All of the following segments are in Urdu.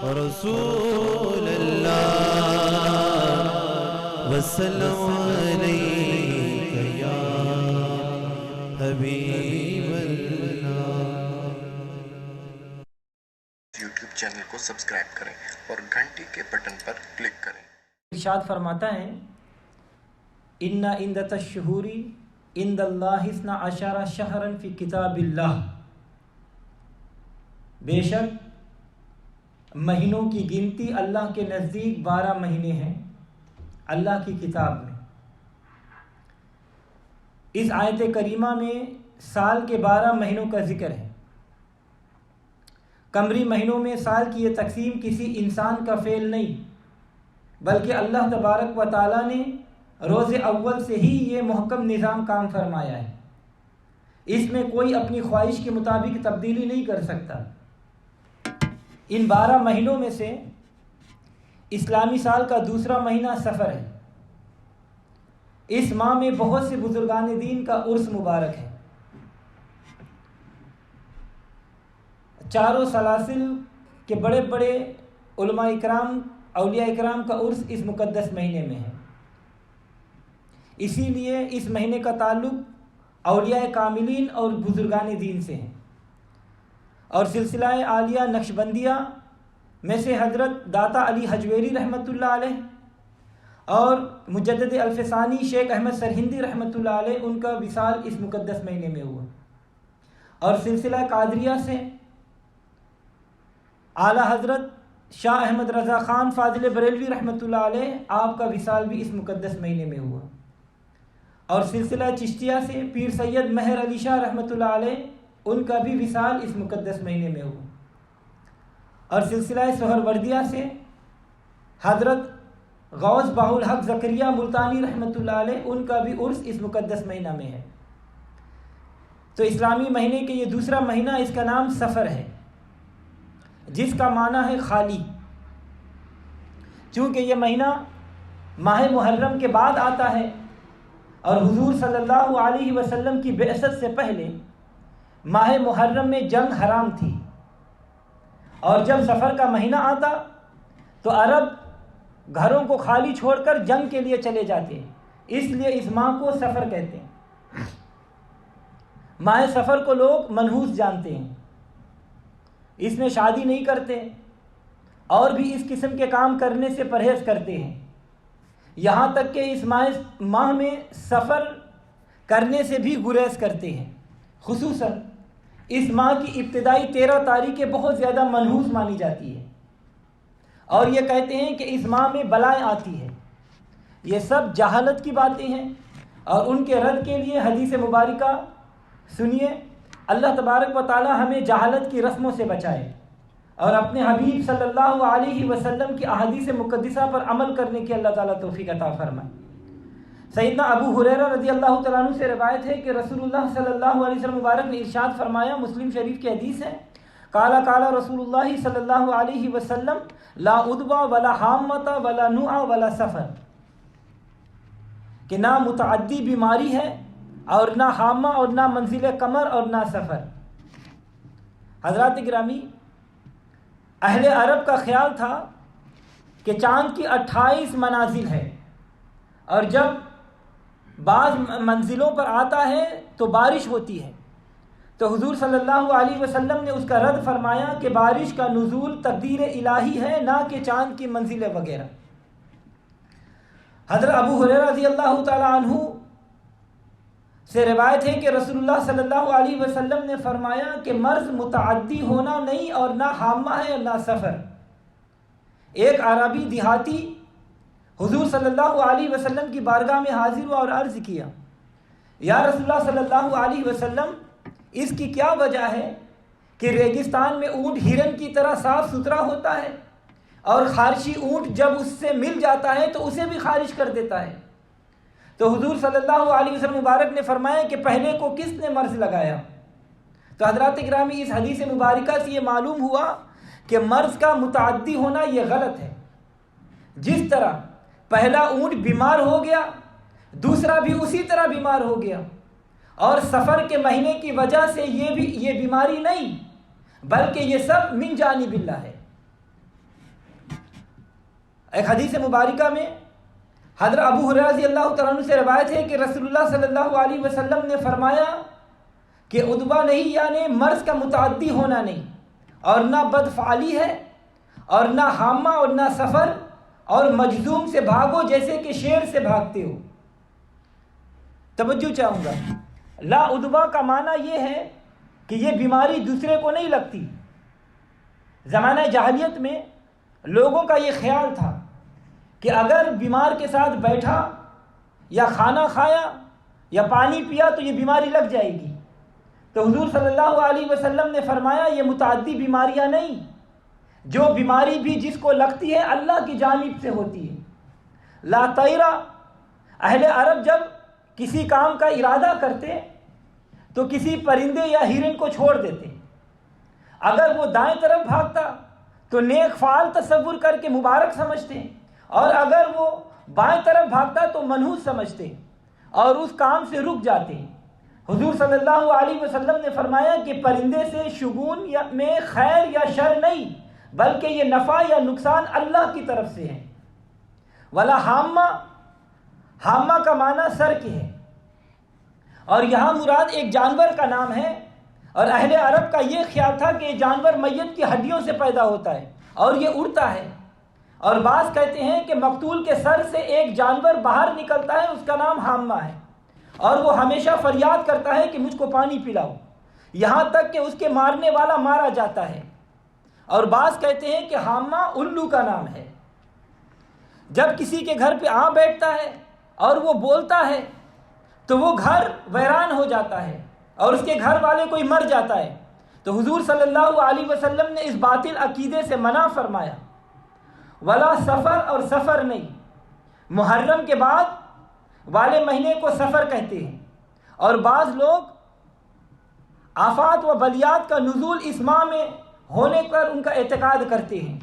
رسول اللہ وسلم علیک یا حبیب اللہ۔ یوٹیوب چینل کو سبسکرائب کریں اور گھنٹی کے بٹن پر کلک کریں۔ ارشاد فرماتا ہے ان عدۃ الشہور عند اللہ 12 شہرا فی کتاب اللہ، بے شک مہینوں کی گنتی اللہ کے نزدیک 12 مہینے ہیں اللہ کی کتاب میں۔ اس آیت کریمہ میں سال کے 12 مہینوں کا ذکر ہے۔ قمری مہینوں میں سال کی یہ تقسیم کسی انسان کا فعل نہیں، بلکہ اللہ تبارک و تعالیٰ نے روز اول سے ہی یہ محکم نظام کام فرمایا ہے۔ اس میں کوئی اپنی خواہش کے مطابق تبدیلی نہیں کر سکتا۔ ان 12 مہینوں میں سے اسلامی سال کا دوسرا مہینہ صفر ہے۔ اس ماہ میں بہت سے بزرگان دین کا عرس مبارک ہے۔ چاروں سلاسل کے بڑے بڑے علماء اکرام اولیاء اکرام کا عرس اس مقدس مہینے میں ہے۔ اسی لیے اس مہینے کا تعلق اولیاء کاملین اور بزرگان دین سے ہے۔ اور سلسلہ عالیہ نقشبندیہ میں سے حضرت داتا علی حجویری رحمۃ اللہ علیہ اور مجدد الفسانی شیخ احمد سرہندی رحمۃ اللہ علیہ، ان کا وصال اس مقدس مہینے میں ہوا۔ اور سلسلہ قادریہ سے اعلیٰ حضرت شاہ احمد رضا خان فاضل بریلوی رحمۃ اللہ علیہ، آپ کا وصال بھی اس مقدس مہینے میں ہوا۔ اور سلسلہ چشتیہ سے پیر سید مہر علی شاہ رحمۃ اللہ علیہ، ان کا بھی وصال اس مقدس مہینے میں ہوا۔ اور سلسلہ سہروردیہ سے حضرت غوث باہ الحق زکریا ملتانی رحمۃ اللہ علیہ، ان کا بھی عرس اس مقدس مہینہ میں ہے۔ تو اسلامی مہینے کے یہ دوسرا مہینہ، اس کا نام صفر ہے، جس کا معنی ہے خالی۔ چونکہ یہ مہینہ ماہ محرم کے بعد آتا ہے اور حضور صلی اللہ علیہ وسلم کی بعثت سے پہلے ماہ محرم میں جنگ حرام تھی، اور جب سفر کا مہینہ آتا تو عرب گھروں کو خالی چھوڑ کر جنگ کے لیے چلے جاتے ہیں، اس لیے اس ماہ کو سفر کہتے ہیں۔ ماہ سفر کو لوگ منحوس جانتے ہیں، اس میں شادی نہیں کرتے اور بھی اس قسم کے کام کرنے سے پرہیز کرتے ہیں، یہاں تک کہ اس ماہ میں سفر کرنے سے بھی گریز کرتے ہیں۔ خصوصاً اس ماہ کی ابتدائی 13 تاریخیں بہت زیادہ منحوس مانی جاتی ہے، اور یہ کہتے ہیں کہ اس ماہ میں بلائیں آتی ہے۔ یہ سب جہالت کی باتیں ہیں، اور ان کے رد کے لیے حدیث مبارکہ سنیے۔ اللہ تبارک و تعالی ہمیں جہالت کی رسموں سے بچائے، اور اپنے حبیب صلی اللہ علیہ وسلم کی احادیث مقدسہ پر عمل کرنے کی اللہ تعالیٰ توفیق عطا فرمائے۔ سیدنا ابو ہریرہ رضی اللہ تعالیٰ عنہ سے روایت ہے کہ رسول اللہ صلی اللہ علیہ وسلم مبارک نے ارشاد فرمایا، مسلم شریف کی حدیث ہے، قالا رسول اللہ صلی اللہ علیہ وسلم لا ادوا ولا حامۃ ولا نوع ولا سفر، کہ نہ متعدی بیماری ہے اور نہ حامہ اور نہ منزل قمر اور نہ سفر۔ حضرات گرامی، اہل عرب کا خیال تھا کہ چاند کی 28 منازل ہے، اور جب بعض منزلوں پر آتا ہے تو بارش ہوتی ہے، تو حضور صلی اللہ علیہ وسلم نے اس کا رد فرمایا کہ بارش کا نزول تقدیر الہی ہے، نہ کہ چاند کی منزلیں وغیرہ۔ حضرت ابو ہریرہ رضی اللہ تعالیٰ عنہ سے روایت ہے کہ رسول اللہ صلی اللہ علیہ وسلم نے فرمایا کہ مرض متعدی ہونا نہیں، اور نہ حامہ ہے اور نہ سفر۔ ایک عربی دیہاتی حضور صلی اللہ علیہ وسلم کی بارگاہ میں حاضر ہوا اور عرض کیا، یا رسول اللہ صلی اللہ علیہ وسلم، اس کی کیا وجہ ہے کہ ریگستان میں اونٹ ہرن کی طرح صاف ستھرا ہوتا ہے، اور خارشی اونٹ جب اس سے مل جاتا ہے تو اسے بھی خارش کر دیتا ہے؟ تو حضور صلی اللہ علیہ وسلم مبارک نے فرمایا کہ پہلے کو کس نے مرض لگایا؟ تو حضرات اکرامی، اس حدیث مبارکہ سے یہ معلوم ہوا کہ مرض کا متعدی ہونا یہ غلط ہے۔ جس طرح پہلا اونٹ بیمار ہو گیا، دوسرا بھی اسی طرح بیمار ہو گیا، اور سفر کے مہینے کی وجہ سے یہ بیماری نہیں، بلکہ یہ سب من جانب اللہ ہے۔ ایک حدیث مبارکہ میں حضرت ابو ہریرہ رضی اللہ تعالیٰ عنہ سے روایت ہے کہ رسول اللہ صلی اللہ علیہ وسلم نے فرمایا کہ عدوہ نہیں یعنی مرض کا متعدی ہونا نہیں، اور نہ بدفعالی ہے، اور نہ حامہ اور نہ سفر، اور مجذوم سے بھاگو جیسے کہ شیر سے بھاگتے ہو۔ توجہ چاہوں گا، لا عدوہ کا معنی یہ ہے کہ یہ بیماری دوسرے کو نہیں لگتی۔ زمانہ جاہلیت میں لوگوں کا یہ خیال تھا کہ اگر بیمار کے ساتھ بیٹھا یا کھانا کھایا یا پانی پیا تو یہ بیماری لگ جائے گی، تو حضور صلی اللہ علیہ وسلم نے فرمایا یہ متعدی بیماریاں نہیں، جو بیماری بھی جس کو لگتی ہے اللہ کی جانب سے ہوتی ہے۔ لا طیرہ، اہل عرب جب کسی کام کا ارادہ کرتے تو کسی پرندے یا ہرن کو چھوڑ دیتے، اگر وہ دائیں طرف بھاگتا تو نیک فعال تصور کر کے مبارک سمجھتے، اور اگر وہ بائیں طرف بھاگتا تو منحوس سمجھتے اور اس کام سے رک جاتے۔ حضور صلی اللہ علیہ وسلم نے فرمایا کہ پرندے سے شگون میں خیر یا شر نہیں، بلکہ یہ نفع یا نقصان اللہ کی طرف سے ہے۔ ولا حامہ، حامہ کا معنی سر کے ہے، اور یہاں مراد ایک جانور کا نام ہے، اور اہل عرب کا یہ خیال تھا کہ یہ جانور میت کی ہڈیوں سے پیدا ہوتا ہے اور یہ اڑتا ہے، اور بعض کہتے ہیں کہ مقتول کے سر سے ایک جانور باہر نکلتا ہے، اس کا نام حامہ ہے، اور وہ ہمیشہ فریاد کرتا ہے کہ مجھ کو پانی پلاؤ، یہاں تک کہ اس کے مارنے والا مارا جاتا ہے۔ اور بعض کہتے ہیں کہ حامہ الو کا نام ہے، جب کسی کے گھر پہ آ بیٹھتا ہے اور وہ بولتا ہے تو وہ گھر ویران ہو جاتا ہے اور اس کے گھر والے کوئی مر جاتا ہے۔ تو حضور صلی اللہ علیہ وسلم نے اس باطل عقیدے سے منع فرمایا۔ ولا سفر، اور سفر نہیں، محرم کے بعد والے مہینے کو سفر کہتے ہیں، اور بعض لوگ آفات و بلیات کا نزول اس ماہ میں ہونے پر ان کا اعتقاد کرتے ہیں۔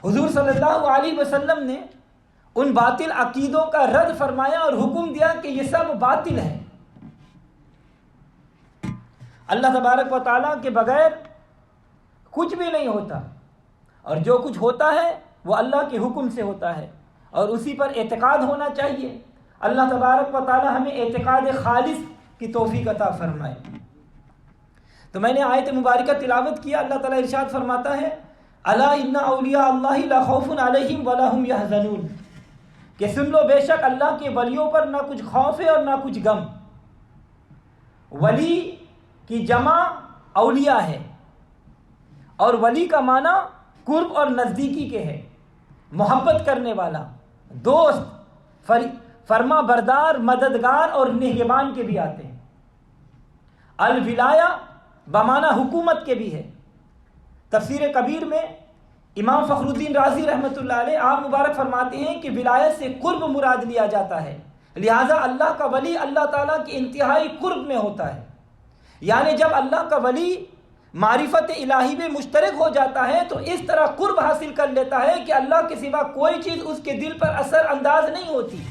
حضور صلی اللہ علیہ وسلم نے ان باطل عقیدوں کا رد فرمایا اور حکم دیا کہ یہ سب باطل ہے۔ اللہ تبارک و تعالیٰ کے بغیر کچھ بھی نہیں ہوتا، اور جو کچھ ہوتا ہے وہ اللہ کے حکم سے ہوتا ہے، اور اسی پر اعتقاد ہونا چاہیے۔ اللہ تبارک و تعالیٰ ہمیں اعتقاد خالص کی توفیق عطا فرمائے۔ تو میں نے آیت مبارکہ تلاوت کیا، اللہ تعالیٰ ارشاد فرماتا ہے الا ان اولیاء اللہ لا خوف علیہم ولا هم یحزنون، کہ سن لو بے شک اللہ کے ولیوں پر نہ کچھ خوف ہے اور نہ کچھ غم۔ ولی کی جمع اولیاء ہے، اور ولی کا معنی قرب اور نزدیکی کے ہے، محبت کرنے والا، دوست، فرما بردار، مددگار اور نگہبان کے بھی آتے ہیں۔ الولایہ بمعنی حکومت کے بھی ہے۔ تفسیر کبیر میں امام فخر الدین رازی رحمۃ اللہ علیہ آپ مبارک فرماتے ہیں کہ ولایت سے قرب مراد لیا جاتا ہے، لہٰذا اللہ کا ولی اللہ تعالیٰ کے انتہائی قرب میں ہوتا ہے۔ یعنی جب اللہ کا ولی معرفت الہی میں مشترک ہو جاتا ہے تو اس طرح قرب حاصل کر لیتا ہے کہ اللہ کے سوا کوئی چیز اس کے دل پر اثر انداز نہیں ہوتی۔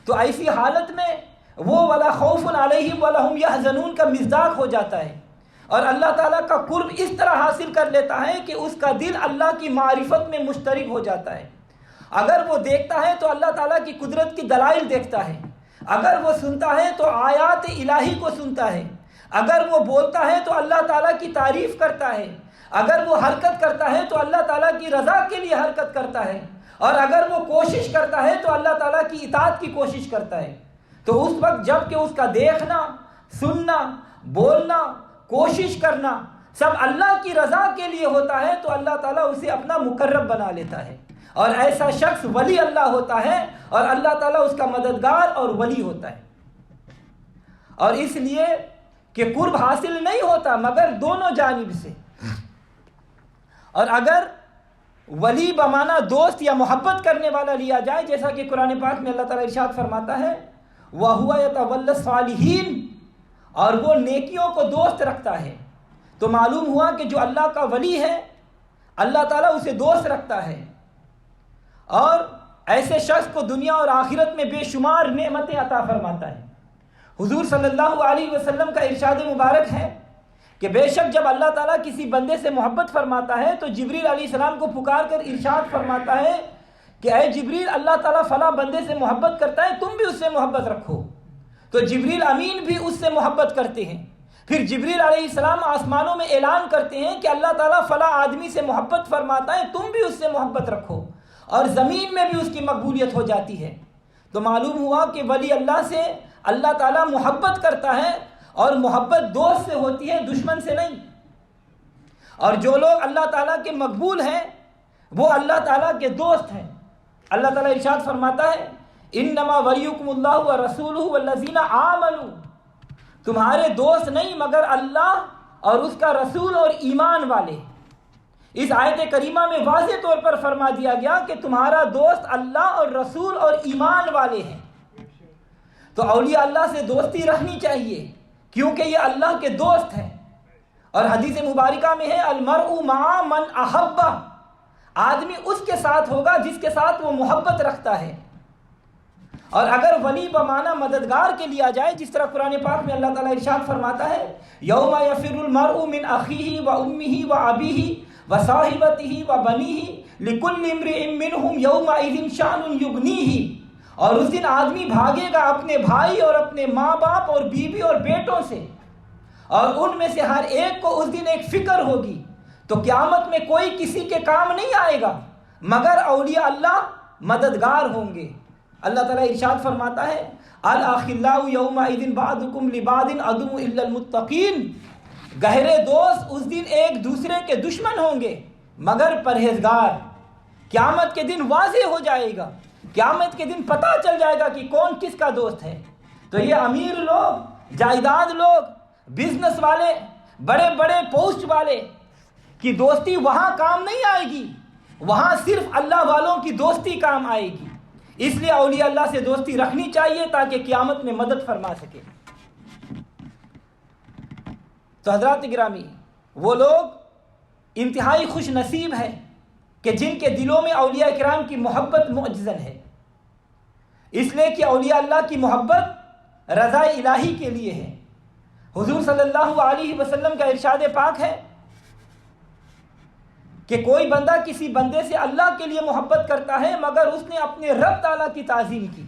تو ایسی حالت میں وہ ولا خوف علیہم ولا هم یحزنون کا مصداق ہو جاتا ہے، اور اللہ تعالیٰ کا قرب اس طرح حاصل کر لیتا ہے کہ اس کا دل اللہ کی معرفت میں مشترک ہو جاتا ہے۔ اگر وہ دیکھتا ہے تو اللہ تعالیٰ کی قدرت کی دلائل دیکھتا ہے، اگر وہ سنتا ہے تو آیات الہی کو سنتا ہے، اگر وہ بولتا ہے تو اللہ تعالیٰ کی تعریف کرتا ہے، اگر وہ حرکت کرتا ہے تو اللہ تعالیٰ کی رضا کے لیے حرکت کرتا ہے، اور اگر وہ کوشش کرتا ہے تو اللہ تعالیٰ کی اطاعت کی کوشش کرتا ہے۔ تو اس وقت جب کہ اس کا دیکھنا، سننا، بولنا، کوشش کرنا سب اللہ کی رضا کے لیے ہوتا ہے تو اللہ تعالیٰ اسے اپنا مقرب بنا لیتا ہے، اور ایسا شخص ولی اللہ ہوتا ہے، اور اللہ تعالیٰ اس کا مددگار اور ولی ہوتا ہے۔ اور اس لیے کہ قرب حاصل نہیں ہوتا مگر دونوں جانب سے، اور اگر ولی بمانا دوست یا محبت کرنے والا لیا جائے، جیسا کہ قرآن پاک میں اللہ تعالیٰ ارشاد فرماتا ہے وَهُوَ يَتَوَلَّى الصَّالِحِينَ، اور وہ نیکیوں کو دوست رکھتا ہے۔ تو معلوم ہوا کہ جو اللہ کا ولی ہے اللہ تعالیٰ اسے دوست رکھتا ہے، اور ایسے شخص کو دنیا اور آخرت میں بے شمار نعمتیں عطا فرماتا ہے۔ حضور صلی اللہ علیہ وسلم کا ارشاد مبارک ہے کہ بے شک جب اللہ تعالیٰ کسی بندے سے محبت فرماتا ہے تو جبریل علیہ السلام کو پکار کر ارشاد فرماتا ہے کہ اے جبریل، اللہ تعالیٰ فلاں بندے سے محبت کرتا ہے، تم بھی اس سے محبت رکھو۔ تو جبریل امین بھی اس سے محبت کرتے ہیں۔ پھر جبریل علیہ السلام آسمانوں میں اعلان کرتے ہیں کہ اللہ تعالیٰ فلاں آدمی سے محبت فرماتا ہے، تم بھی اس سے محبت رکھو، اور زمین میں بھی اس کی مقبولیت ہو جاتی ہے۔ تو معلوم ہوا کہ ولی اللہ سے اللہ تعالیٰ محبت کرتا ہے، اور محبت دوست سے ہوتی ہے، دشمن سے نہیں۔ اور جو لوگ اللہ تعالیٰ کے مقبول ہیں وہ اللہ تعالیٰ کے دوست ہیں۔ اللہ تعالیٰ ارشاد فرماتا ہے انما ولیکم اللہ ورسولہ والذین آمنوا، تمہارے دوست نہیں مگر اللہ اور اس کا رسول اور ایمان والے۔ اس آیت کریمہ میں واضح طور پر فرما دیا گیا کہ تمہارا دوست اللہ اور رسول اور ایمان والے ہیں۔ تو اولیاء اللہ سے دوستی رکھنی چاہیے کیونکہ یہ اللہ کے دوست ہیں۔ اور حدیث مبارکہ میں ہے المرء مع من احبہ، آدمی اس کے ساتھ ہوگا جس کے ساتھ وہ محبت رکھتا ہے۔ اور اگر ولی بمعنی مددگار کے لیا جائے، جس طرح قرآن پاک میں اللہ تعالیٰ ارشاد فرماتا ہے یوم یفر المرء من اخیہ و امہ و ابیہ و صاحبتہ و بنیہ لکل امرئ منہم یومئذ شأن یغنیہ، اور اس دن آدمی بھاگے گا اپنے بھائی اور اپنے ماں باپ اور بیوی اور بیٹوں سے، اور ان میں سے ہر ایک کو اس دن ایک فکر ہوگی۔ تو قیامت میں کوئی کسی کے کام نہیں آئے گا مگر اولیاء اللہ مددگار ہوں گے۔ اللہ تعالیٰ ارشاد فرماتا ہے الاخلاء یومئذ بعضکم لبعض عدو الا المتقین، گہرے دوست اس دن ایک دوسرے کے دشمن ہوں گے مگر پرہیزگار۔ قیامت کے دن واضح ہو جائے گا، قیامت کے دن پتہ چل جائے گا کہ کون کس کا دوست ہے۔ تو یہ امیر لوگ، جائیداد لوگ، بزنس والے، بڑے بڑے پوسٹ والے کی دوستی وہاں کام نہیں آئے گی، وہاں صرف اللہ والوں کی دوستی کام آئے گی۔ اس لیے اولیاء اللہ سے دوستی رکھنی چاہیے تاکہ قیامت میں مدد فرما سکے۔ تو حضرات گرامی، وہ لوگ انتہائی خوش نصیب ہیں کہ جن کے دلوں میں اولیاء کرام کی محبت معجزن ہے، اس لیے کہ اولیاء اللہ کی محبت رضا الہی کے لیے ہے۔ حضور صلی اللہ علیہ وسلم کا ارشاد پاک ہے کہ کوئی بندہ کسی بندے سے اللہ کے لیے محبت کرتا ہے مگر اس نے اپنے رب تعالیٰ کی تعظیم کی۔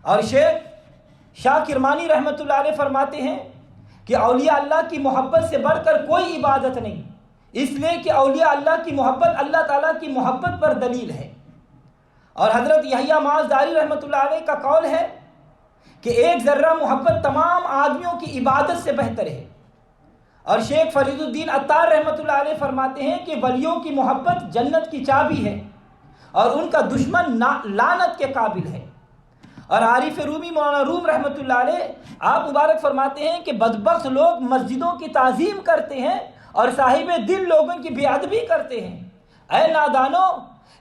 اور شیخ شاہ کرمانی رحمۃ اللہ علیہ فرماتے ہیں کہ اولیاء اللہ کی محبت سے بڑھ کر کوئی عبادت نہیں، اس لیے کہ اولیاء اللہ کی محبت اللہ تعالیٰ کی محبت پر دلیل ہے۔ اور حضرت یحییٰ معاذ رحمۃ اللہ علیہ کا قول ہے کہ ایک ذرہ محبت تمام آدمیوں کی عبادت سے بہتر ہے۔ اور شیخ فرید الدین عطار رحمۃ اللہ علیہ فرماتے ہیں کہ ولیوں کی محبت جنت کی چابی ہے اور ان کا دشمن لعنت کے قابل ہے۔ اور عارف رومی مولانا روم رحمۃ اللہ علیہ آپ مبارک فرماتے ہیں کہ بدبخت لوگ مسجدوں کی تعظیم کرتے ہیں اور صاحب دل لوگوں کی بے ادبی کرتے ہیں۔ اے نادانو،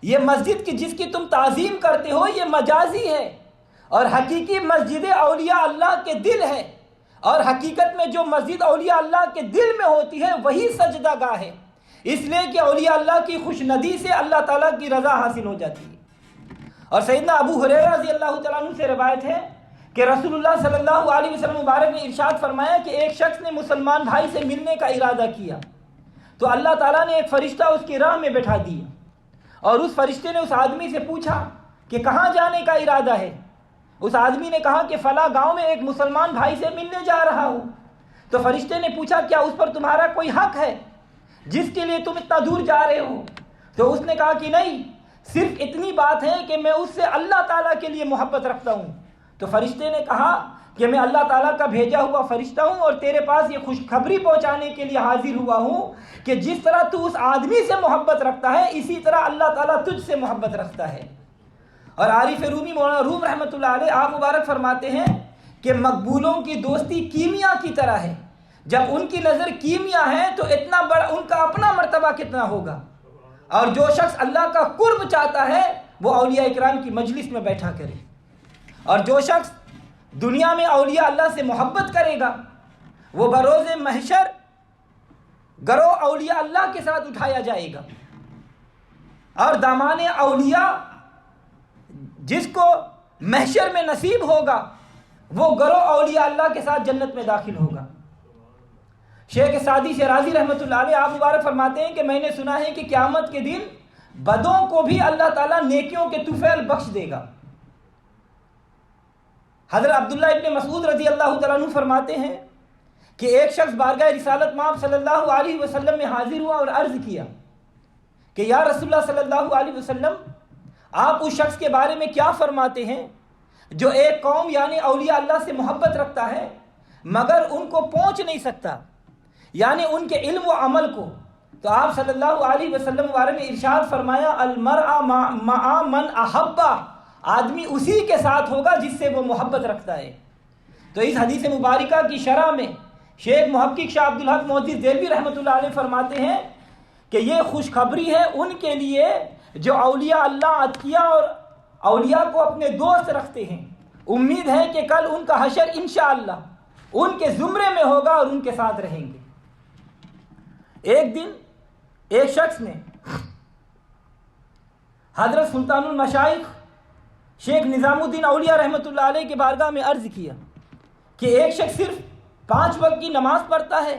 یہ مسجد کی جس کی تم تعظیم کرتے ہو یہ مجازی ہے، اور حقیقی مسجد اولیاء اللہ کے دل ہے، اور حقیقت میں جو مسجد اولیاء اللہ کے دل میں ہوتی ہے وہی سجدہ گاہ ہے، اس لیے کہ اولیاء اللہ کی خوش ندی سے اللہ تعالیٰ کی رضا حاصل ہو جاتی ہے۔ اور سیدنا ابو ہریرہ رضی اللہ تعالیٰ عنہ سے روایت ہے کہ رسول اللہ صلی اللہ علیہ وسلم مبارک نے ارشاد فرمایا کہ ایک شخص نے مسلمان بھائی سے ملنے کا ارادہ کیا تو اللہ تعالیٰ نے ایک فرشتہ اس کی راہ میں بٹھا دیا، اور اس فرشتے نے اس آدمی سے پوچھا کہ کہاں جانے کا ارادہ ہے؟ اس آدمی نے کہا کہ فلاں گاؤں میں ایک مسلمان بھائی سے ملنے جا رہا ہوں۔ تو فرشتے نے پوچھا کیا اس پر تمہارا کوئی حق ہے جس کے لیے تم اتنا دور جا رہے ہو؟ تو اس نے کہا کہ نہیں، صرف اتنی بات ہے کہ میں اس سے اللہ تعالیٰ کے لیے محبت رکھتا ہوں۔ تو فرشتے نے کہا کہ میں اللہ تعالیٰ کا بھیجا ہوا فرشتہ ہوں اور تیرے پاس یہ خوشخبری پہنچانے کے لیے حاضر ہوا ہوں کہ جس طرح تو اس آدمی سے محبت رکھتا ہے اسی طرح اللہ تعالیٰ تجھ سے محبت رکھتا ہے۔ اور عارف رومی مولانا روم رحمۃ اللہ علیہ آپ مبارک فرماتے ہیں کہ مقبولوں کی دوستی کیمیا کی طرح ہے، جب ان کی نظر کیمیا ہے تو اتنا بڑا ان کا اپنا مرتبہ کتنا ہوگا۔ اور جو شخص اللہ کا قرب چاہتا ہے وہ اولیاء اکرام کی مجلس میں بیٹھا کرے، اور جو شخص دنیا میں اولیاء اللہ سے محبت کرے گا وہ بروز محشر گروہ اولیاء اللہ کے ساتھ اٹھایا جائے گا، اور دامان اولیاء جس کو محشر میں نصیب ہوگا وہ گروہ اولیاء اللہ کے ساتھ جنت میں داخل ہوگا۔ شیخ سعدی شیرازی رحمۃ اللہ علیہ آپ مبارک فرماتے ہیں کہ میں نے سنا ہے کہ قیامت کے دن بدوں کو بھی اللہ تعالیٰ نیکیوں کے طفیل بخش دے گا۔ حضرت عبداللہ ابن مسعود رضی اللہ تعالیٰ عنہ فرماتے ہیں کہ ایک شخص بارگاہ رسالت مآب صلی اللہ علیہ وسلم میں حاضر ہوا اور عرض کیا کہ یا رسول اللہ صلی اللہ علیہ وسلم، آپ اس شخص کے بارے میں کیا فرماتے ہیں جو ایک قوم یعنی اولیاء اللہ سے محبت رکھتا ہے مگر ان کو پہنچ نہیں سکتا، یعنی ان کے علم و عمل کو؟ تو آپ صلی اللہ علیہ وسلم بارے میں ارشاد فرمایا المرء مع من احبا، آدمی اسی کے ساتھ ہوگا جس سے وہ محبت رکھتا ہے۔ تو اس حدیث مبارکہ کی شرح میں شیخ محقق شاہ عبدالحق محدث دہلوی رحمۃ اللہ علیہ فرماتے ہیں کہ یہ خوشخبری ہے ان کے لیے جو اولیاء اللہ اتقیاء اور اولیاء کو اپنے دوست رکھتے ہیں، امید ہے کہ کل ان کا حشر انشاءاللہ ان کے زمرے میں ہوگا اور ان کے ساتھ رہیں گے۔ ایک دن ایک شخص نے حضرت سلطان المشائخ شیخ نظام الدین اولیاء رحمۃ اللہ علیہ کے بارگاہ میں عرض کیا کہ ایک شخص صرف 5 وقت کی نماز پڑھتا ہے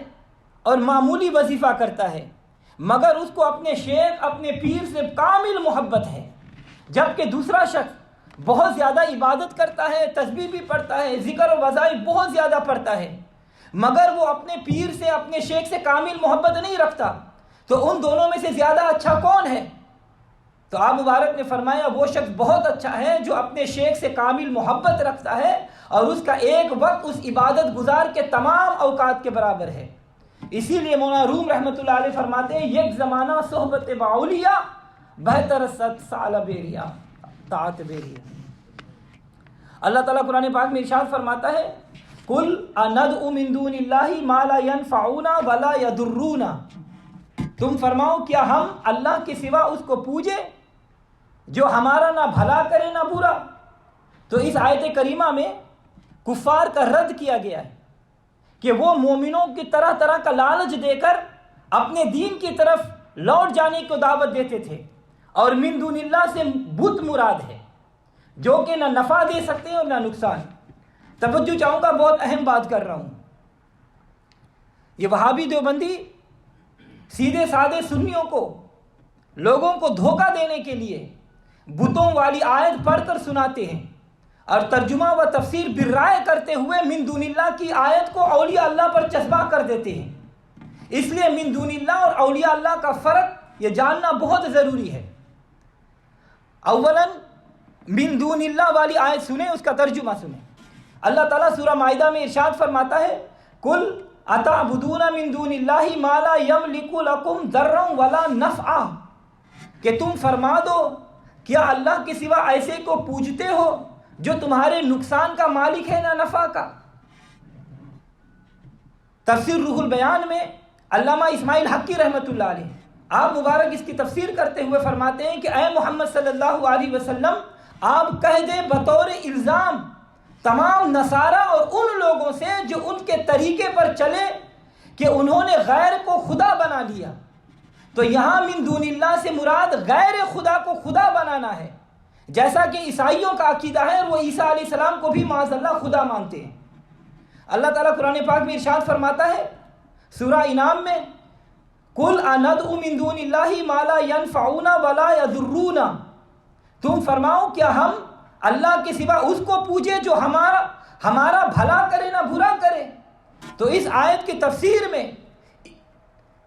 اور معمولی وظیفہ کرتا ہے مگر اس کو اپنے شیخ اپنے پیر سے کامل محبت ہے، جبکہ دوسرا شخص بہت زیادہ عبادت کرتا ہے، تسبیح بھی پڑھتا ہے، ذکر و وظائف بہت زیادہ پڑھتا ہے مگر وہ اپنے پیر سے اپنے شیخ سے کامل محبت نہیں رکھتا، تو ان دونوں میں سے زیادہ اچھا کون ہے؟ تو آپ مبارک نے فرمایا وہ شخص بہت اچھا ہے جو اپنے شیخ سے کامل محبت رکھتا ہے اور اس کا ایک وقت اس عبادت گزار کے تمام اوقات کے برابر ہے۔ اسی لیے مولانا روم رحمۃ اللہ علیہ فرماتے ہیں یک زمانہ صحبت باولیاء بہتر 100 سال بیریا طاعت بیریا۔ اللہ تعالیٰ قرآن پاک میں ارشاد فرماتا ہے قل اندعو من دون اللہ ما لا ينفعنا ولا يضرنا، تم فرماؤ کیا ہم اللہ کے سوا اس کو پوجے جو ہمارا نہ بھلا کرے نہ برا؟ تو اس آیت کریمہ میں کفار کا رد کیا گیا ہے کہ وہ مومنوں کی طرح طرح کا لالچ دے کر اپنے دین کی طرف لوٹ جانے کو دعوت دیتے تھے، اور من دون اللہ سے بت مراد ہے جو کہ نہ نفع دے سکتے ہیں اور نہ نقصان۔ توجہ چاہوں گا، بہت اہم بات کر رہا ہوں۔ یہ وہابی دیوبندی سیدھے سادے سنیوں کو لوگوں کو دھوکہ دینے کے لیے بتوں والی آیت پڑھ کر سناتے ہیں اور ترجمہ و تفسیر برائے کرتے ہوئے من دون اللہ کی آیت کو اولیاء اللہ پر چسپاں کر دیتے ہیں۔ اس لیے من دون اللہ اور اولیاء اللہ کا فرق یہ جاننا بہت ضروری ہے۔ اولاً من دون اللہ والی آیت سنیں، اس کا ترجمہ سنیں۔ اللہ تعالیٰ سورہ مائدہ میں ارشاد فرماتا ہے قل اتعبدون من دون اللہ ما لا یملک لکم ضرا ولا نفعا، کہ تم فرما دو کیا اللہ کے سوا ایسے کو پوجتے ہو جو تمہارے نقصان کا مالک ہے نہ نفع کا؟ تفسیر روح البیان میں علامہ اسماعیل حقی رحمۃ اللہ علیہ آپ مبارک اس کی تفسیر کرتے ہوئے فرماتے ہیں کہ اے محمد صلی اللہ علیہ وسلم آپ کہہ دے بطور الزام تمام نصارہ اور ان لوگوں سے جو ان کے طریقے پر چلے کہ انہوں نے غیر کو خدا بنا لیا۔ تو یہاں من دون اللہ سے مراد غیر خدا کو خدا بنانا ہے، جیسا کہ عیسائیوں کا عقیدہ ہے، وہ عیسیٰ علیہ السلام کو بھی معاذ اللہ خدا مانتے ہیں۔ اللہ تعالیٰ قرآن پاک میں ارشاد فرماتا ہے سورہ انعام میں قل اندعو من دون اللہ ما لا ينفعنا ولا يضرنا، تم فرماؤ کیا ہم اللہ کے سوا اس کو پوجے جو ہمارا بھلا کرے نہ برا کرے؟ تو اس آیت کی تفسیر میں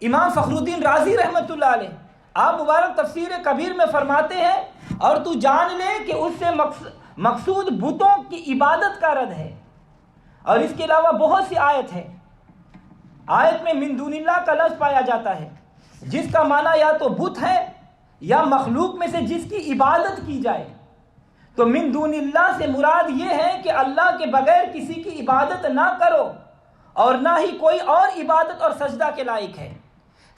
امام فخر الدین رازی رحمۃ اللہ علیہ آپ مبارک تفسیر کبیر میں فرماتے ہیں اور تو جان لے کہ اس سے مقصود بتوں کی عبادت کا رد ہے، اور اس کے علاوہ بہت سی آیت ہے۔ آیت میں من دون اللہ کا لفظ پایا جاتا ہے جس کا معنی یا تو بت ہے یا مخلوق میں سے جس کی عبادت کی جائے۔ تو من دون اللہ سے مراد یہ ہے کہ اللہ کے بغیر کسی کی عبادت نہ کرو اور نہ ہی کوئی اور عبادت اور سجدہ کے لائق ہے۔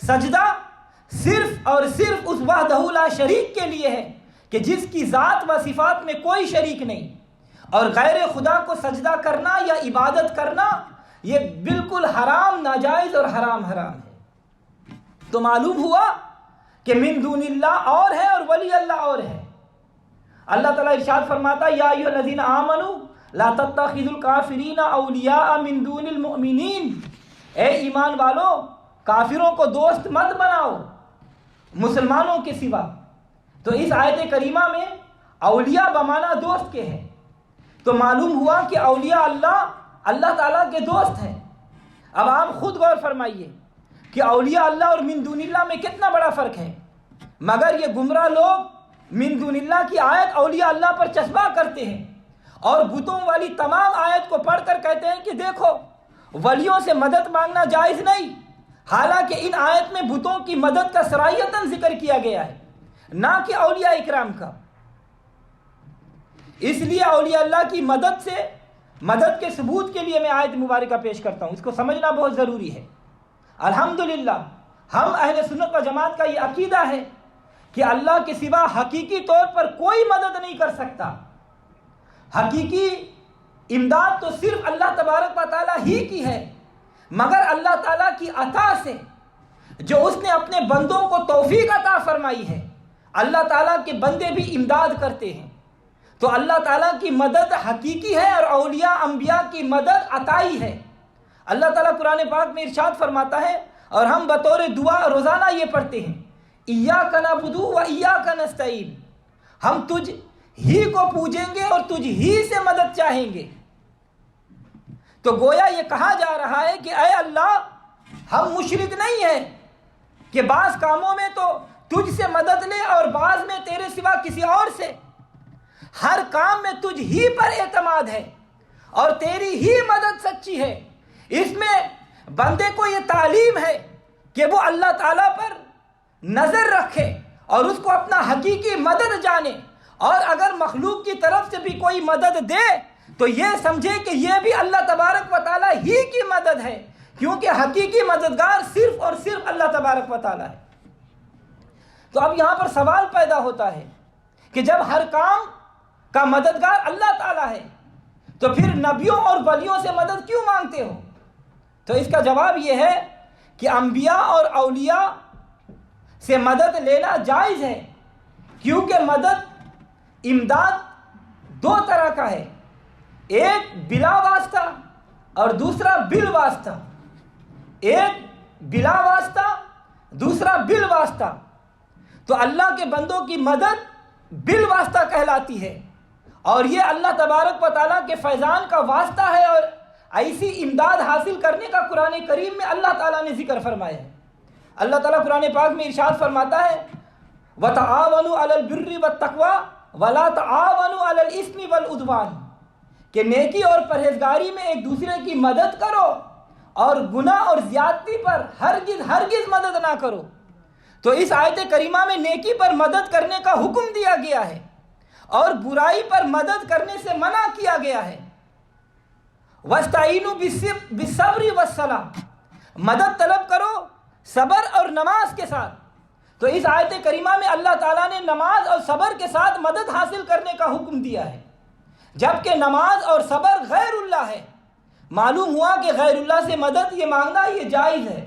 سجدہ صرف اور صرف اس وحدہ لا شریک کے لیے ہے کہ جس کی ذات و صفات میں کوئی شریک نہیں، اور غیر خدا کو سجدہ کرنا یا عبادت کرنا یہ بالکل حرام، ناجائز اور حرام ہے۔ تو معلوم ہوا کہ من دون اللہ اور ہے اور ولی اللہ اور ہے۔ اللہ تعالیٰ ارشاد فرماتا یا ایھا الذین آمنوا لا تتخذوا الکافرین اولیاء من دون المؤمنین، اے ایمان والوں کافروں کو دوست مت بناؤ مسلمانوں کے سوا۔ تو اس آیت کریمہ میں اولیاء بمانا دوست کے ہیں، تو معلوم ہوا کہ اولیاء اللہ تعالیٰ کے دوست ہیں۔ اب آپ خود غور فرمائیے کہ اولیاء اللہ اور من دون اللہ میں کتنا بڑا فرق ہے، مگر یہ گمراہ لوگ من دون اللہ کی آیت اولیاء اللہ پر چسپاں کرتے ہیں اور بتوں والی تمام آیت کو پڑھ کر کہتے ہیں کہ دیکھو ولیوں سے مدد مانگنا جائز نہیں، حالانکہ ان آیت میں بتوں کی مدد کا صراحتاً ذکر کیا گیا ہے، نہ کہ اولیاء اکرام کا۔ اس لیے اولیاء اللہ کی مدد کے ثبوت کے لیے میں آیت مبارکہ پیش کرتا ہوں، اس کو سمجھنا بہت ضروری ہے۔ الحمدللہ ہم اہل سنت و جماعت کا یہ عقیدہ ہے کہ اللہ کے سوا حقیقی طور پر کوئی مدد نہیں کر سکتا۔ حقیقی امداد تو صرف اللہ تبارک و تعالیٰ ہی کی ہے، مگر اللہ تعالیٰ کی عطا سے جو اس نے اپنے بندوں کو توفیق عطا فرمائی ہے، اللہ تعالیٰ کے بندے بھی امداد کرتے ہیں۔ تو اللہ تعالیٰ کی مدد حقیقی ہے اور اولیاء انبیاء کی مدد عطائی ہے۔ اللہ تعالیٰ قرآن پاک میں ارشاد فرماتا ہے، اور ہم بطور دعا روزانہ یہ پڑھتے ہیں، ایاک نعبد و ایاک نستعین، ہم تجھ ہی کو پوجیں گے اور تجھ ہی سے مدد چاہیں گے۔ تو گویا یہ کہا جا رہا ہے کہ اے اللہ ہم مشرک نہیں ہیں کہ بعض کاموں میں تو تجھ سے مدد لے اور بعض میں تیرے سوا کسی اور سے، ہر کام میں تجھ ہی پر اعتماد ہے اور تیری ہی مدد سچی ہے۔ اس میں بندے کو یہ تعلیم ہے کہ وہ اللہ تعالیٰ پر نظر رکھے اور اس کو اپنا حقیقی مدد جانے، اور اگر مخلوق کی طرف سے بھی کوئی مدد دے تو یہ سمجھے کہ یہ بھی اللہ تبارک و تعالیٰ ہی کی مدد ہے، کیونکہ حقیقی مددگار صرف اور صرف اللہ تبارک و تعالیٰ ہے۔ تو اب یہاں پر سوال پیدا ہوتا ہے کہ جب ہر کام کا مددگار اللہ تعالیٰ ہے تو پھر نبیوں اور ولیوں سے مدد کیوں مانگتے ہو؟ تو اس کا جواب یہ ہے کہ انبیاء اور اولیاء سے مدد لینا جائز ہے، کیونکہ امداد دو طرح کا ہے، ایک بلا واسطہ اور دوسرا بالواسطہ۔ ایک بلا واسطہ، دوسرا بالواسطہ۔ تو اللہ کے بندوں کی مدد بالواسطہ کہلاتی ہے، اور یہ اللہ تبارک و تعالیٰ کے فیضان کا واسطہ ہے، اور ایسی امداد حاصل کرنے کا قرآن کریم میں اللہ تعالیٰ نے ذکر فرمایا ہے۔ اللہ تعالیٰ قرآن پاک میں ارشاد فرماتا ہے وَتَعَاوَنُوا عَلَى الْبِرِّ وَالتَّقْوَى وَلَا تَعَاوَنُوا عَلَى الْإِثْمِ وَالْعُدْوَانِ، کہ نیکی اور پرہیزگاری میں ایک دوسرے کی مدد کرو اور گناہ اور زیادتی پر ہرگز مدد نہ کرو۔ تو اس آیت کریمہ میں نیکی پر مدد کرنے کا حکم دیا گیا ہے اور برائی پر مدد کرنے سے منع کیا گیا ہے۔ وَاسْتَعِینُوا بِالصَّبْرِ وَالصَّلَاةِ، مدد طلب کرو صبر اور نماز کے ساتھ۔ تو اس آیت کریمہ میں اللہ تعالیٰ نے نماز اور صبر کے ساتھ مدد حاصل کرنے کا حکم دیا ہے، جبکہ نماز اور صبر غیر اللہ ہے۔ معلوم ہوا کہ غیر اللہ سے مدد یہ مانگنا یہ جائز ہے۔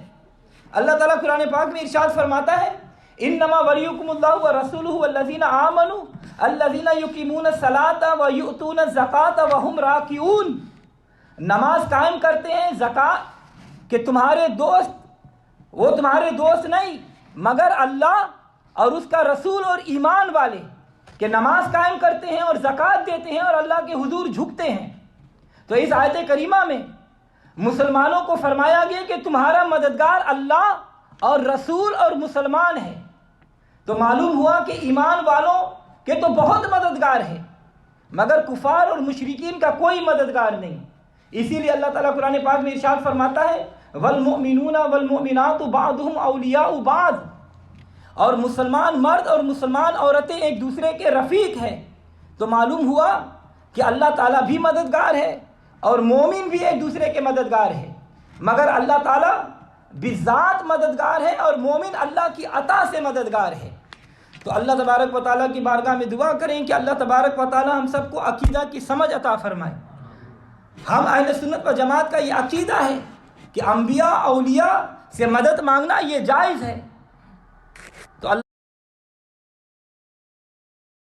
اللہ تعالیٰ قرآن پاک میں ارشاد فرماتا ہے انما ولیکم اللہ ورسولہ والذین آمنوا الذین یقیمون الصلاۃ ویؤتون الزکاۃ وہم راکعون، نماز قائم کرتے ہیں، زکوٰۃ کہ تمہارے دوست وہ تمہارے دوست نہیں مگر اللہ اور اس کا رسول اور ایمان والے، کہ نماز قائم کرتے ہیں اور زکوٰۃ دیتے ہیں اور اللہ کے حضور جھکتے ہیں۔ تو اس آیت کریمہ میں مسلمانوں کو فرمایا گیا کہ تمہارا مددگار اللہ اور رسول اور مسلمان ہے۔ تو معلوم ہوا کہ ایمان والوں کے تو بہت مددگار ہیں، مگر کفار اور مشرکین کا کوئی مددگار نہیں۔ اسی لیے اللہ تعالیٰ قرآن پاک میں ارشاد فرماتا ہے والمؤمنون والمؤمنات بعضهم اولیاء بعض، اور مسلمان مرد اور مسلمان عورتیں ایک دوسرے کے رفیق ہیں۔ تو معلوم ہوا کہ اللہ تعالیٰ بھی مددگار ہے اور مومن بھی ایک دوسرے کے مددگار ہے، مگر اللہ تعالیٰ بذات مددگار ہے اور مومن اللہ کی عطا سے مددگار ہے۔ تو اللہ تبارک و تعالیٰ کی بارگاہ میں دعا کریں کہ اللہ تبارک و تعالیٰ ہم سب کو عقیدہ کی سمجھ عطا فرمائے۔ ہم اہل سنت و جماعت کا یہ عقیدہ ہے کہ انبیاء اولیاء سے مدد مانگنا یہ جائز ہے،